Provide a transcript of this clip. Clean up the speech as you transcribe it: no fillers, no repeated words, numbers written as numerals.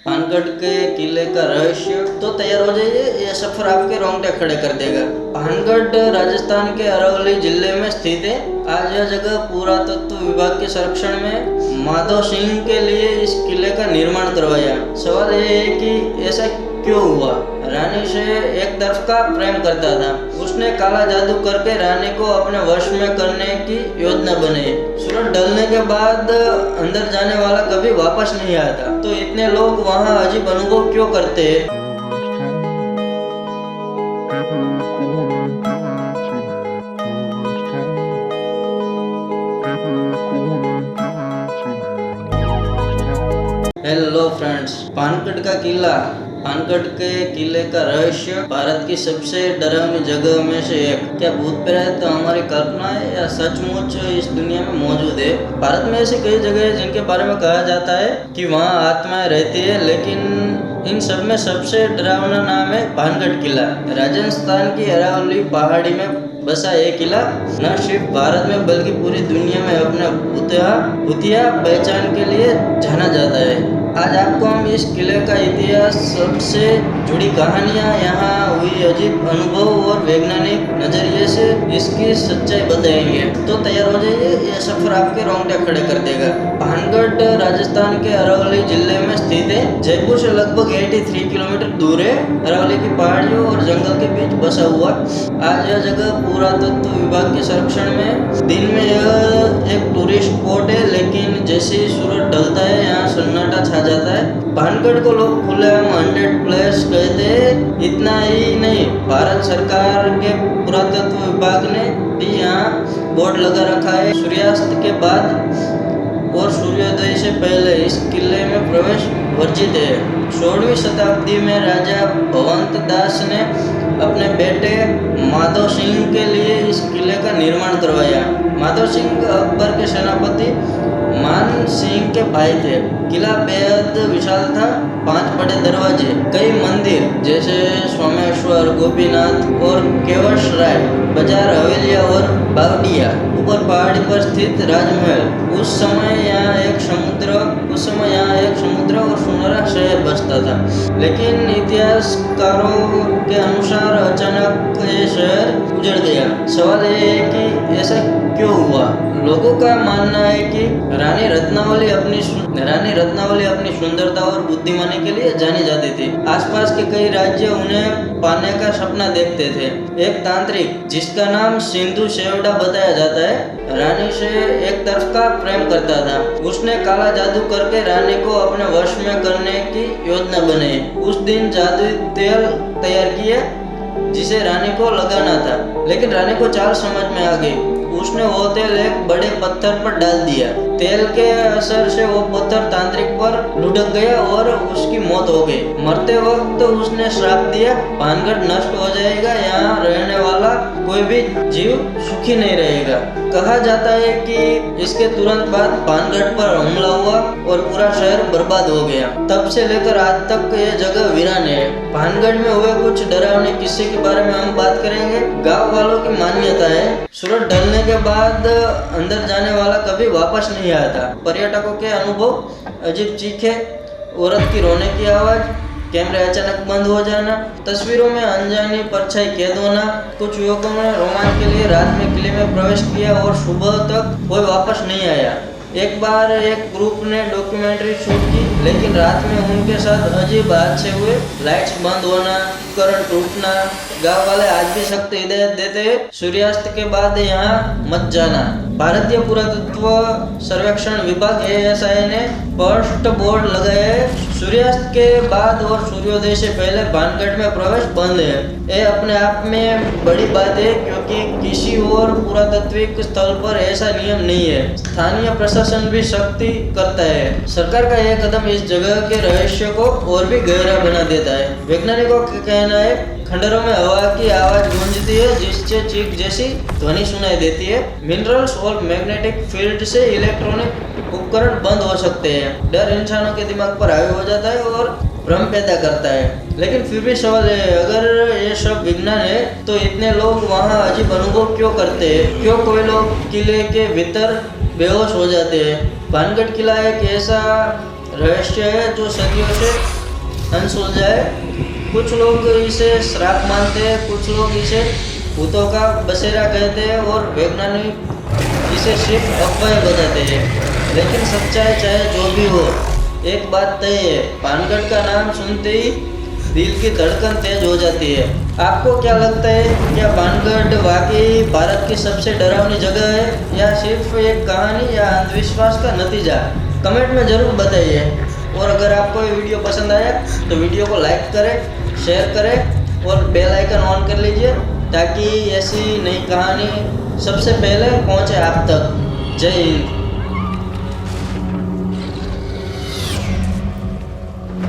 पानगढ़ के किले का रहस्य तो तैयार हो जाइए, यह सफर आपके रोंगटे खड़े कर देगा। पानगढ़ राजस्थान के अरवली जिले में स्थित है। आज यह जगह पुरातत्व विभाग के संरक्षण में। माधव सिंह के लिए इस किले का निर्माण करवाया। सवाल यह है कि ऐसा क्यों हुआ। रानी से एक तरफ का प्रेम करता था। उसने काला जादू करके रानी को अपने वश में करने की योजना बनाई। सूरज ढलने के बाद अंदर जाने वाला कभी वापस नहीं आता, तो इतने लोग वहाँ अजीब अनुभव क्यों करते हैं। हेलो फ्रेंड्स, पानगढ़ का किला। पानगढ़ के किले का रहस्य भारत की सबसे डरावनी जगह में से एक। क्या भूत प्रेत तो हमारी कल्पना है या सचमुच इस दुनिया में मौजूद है। भारत में ऐसी कई जगह है जिनके बारे में कहा जाता है कि वहाँ आत्माएं रहती है, लेकिन इन सब में सबसे डरावना नाम है पानगढ़ किला। राजस्थान की अरावली पहाड़ी में बसा ये किला न सिर्फ भारत में बल्कि पूरी दुनिया में अपने भूतिया पहचान के लिए जाना जाता है। आज आपको हम इस किले का इतिहास, सबसे जुड़ी कहानियाँ, यहाँ हुई अजीब अनुभव और वैज्ञानिक नजरिए से इसकी सच्चाई बताएंगे। तो तैयार हो जाइए, यह सफर आपके रोंगटे खड़े कर देगा। पानगढ़ राजस्थान के अरवली जिले में स्थित है। जयपुर से लगभग 83 किलोमीटर दूर है। अरवली की पहाड़ियों और जंगल के बीच बसा हुआ आज यह जगह पुरातत्व विभाग के संरक्षण में। दिन में यह एक टूरिस्ट स्पॉट है, लेकिन जैसे ही सूरज ढलता है यहाँ सन्नाटा छा जाता है। पानगढ़ को लोग खुलेआम हॉन्टेड प्लेस कहते हैं। इतना ही नहीं, भारत सरकार के पुरातत्व विभाग ने भी यहाँ बोर्ड लगा रखा है। सूर्यास्त के बाद और सूर्योदय से पहले इस किले में प्रवेश वर्जित है। 16वीं शताब्दी में राजा भगवंत दास ने अपने बेटे माधव सिंह के लिए इस किले का निर्माण करवाया। माधव सिंह अकबर के सेनापति मान सिंह के भाई थे। किला बेहद विशाल था। 5 बड़े दरवाजे, कई मंदिर जैसे सोमेश्वर, गोपीनाथ और केवश राय, बाजार, हवेलियां और बावड़िया, ऊपर पहाड़ी पर स्थित राजमहल। उस समय यहाँ एक समुद्र और सुनहरा शहर बसता था। लेकिन इतिहासकारों के अनुसार अचानक ये शहर उजड़ गया। सवाल ये है कि ऐसा क्यों हुआ। लोगों का मानना है कि रानी रत्नावली अपनी सुंदरता और बुद्धिमानी के लिए जानी जाती थी। आसपास के कई राज्य उन्हें पाने का सपना देखते थे। एक तांत्रिक जिसका नाम सिंधु सेवड़ा बताया जाता है, रानी से एक तरफ का प्रेम करता था। उसने काला जादू करके रानी को अपने वश में करने की योजना बनाई। उस दिन जादुई तेल तैयार किया जिसे रानी को लगाना था, लेकिन रानी को चाल समझ में आ गई। उसने वो तेल एक बड़े पत्थर पर डाल दिया। तेल के असर से वो पत्थर तांत्रिक पर लुढ़क गया और उसकी मौत हो गई। मरते वक्त उसने श्राप दिया, पानगढ़ नष्ट हो जाएगा, यहाँ रहने वाला कोई भी जीव सुखी नहीं रहेगा। कहा जाता है कि इसके तुरंत बाद पानगढ़ पर हमला हुआ और पूरा शहर बर्बाद हो गया। तब से लेकर आज तक ये जगह वीरान है। पानगढ़ में हुए कुछ डरावने किस्से के बारे में हम बात करेंगे। गाँव वालों की मान्यता है सूरज ढलने के बाद अंदर जाने वाला कभी वापस नहीं आता। पर्यटकों के अनुभव, अजीब चीखें, औरत की रोने की आवाज, कैमरे अचानक बंद हो जाना, तस्वीरों में अनजानी परछाई कैद होना। कुछ युवकों ने रोमांच के लिए रात में किले में प्रवेश किया और सुबह तक कोई वापस नहीं आया। एक बार एक ग्रुप ने डॉक्यूमेंट्री शूट की, लेकिन रात में उनके साथ अजीब हादसे हुए। लाइट्स बंद होना, करंट टूटना। गाँव वाले आज भी सख्त हिदायत देते हैं, सूर्यास्त के बाद यहाँ मत जाना। भारतीय पुरातत्व सर्वेक्षण विभाग ASI ने स्पष्ट बोर्ड लगाए है, सूर्यास्त के बाद और सूर्योदय से पहले पानगढ़ में प्रवेश बंद है। ये अपने आप में बड़ी बात है, क्योंकि किसी और पुरातात्विक स्थल पर ऐसा नियम नहीं है। स्थानीय प्रशासन भी सख्ती करता है। सरकार का यह कदम इस जगह के रहस्य को और भी गहरा बना देता है। वैज्ञानिकों का कहना है खंडरों में हवा की आवाज गूंजती है, जिससे चीख जैसी ध्वनि सुनाई देती है। मिनरल्स और मैग्नेटिक फील्ड से इलेक्ट्रॉनिक उपकरण बंद हो सकते हैं। डर इंसानों के दिमाग पर हावी हो जाता है और भ्रम पैदा करता है। लेकिन फिर भी सवाल है, अगर ये सब विज्ञान है तो इतने लोग वहाँ अजीब अनुभव क्यों करते हैं। क्यों कोई लोग किले के भीतर बेहोश हो जाते हैं। पानगढ़ किला एक ऐसा रहस्य है जो सदियों से अनसुलझा है। कुछ लोग इसे श्राप मानते हैं, कुछ लोग इसे भूतों का बसेरा कहते हैं और वैज्ञानिक इसे सिर्फ अफवाह बताते हैं। लेकिन सच्चाई चाहे जो भी हो, एक बात तय है, भानगढ़ का नाम सुनते ही दिल की धड़कन तेज हो जाती है। आपको क्या लगता है, क्या भानगढ़ वाकई भारत की सबसे डरावनी जगह है या सिर्फ एक कहानी या अंधविश्वास का नतीजा? कमेंट में ज़रूर बताइए। और अगर आपको ये वीडियो पसंद आया तो वीडियो को लाइक करें, शेयर करें और बेल आइकन ऑन कर लीजिए ताकि ऐसी नई कहानी सबसे पहले पहुंचे आप तक। जय हिंद।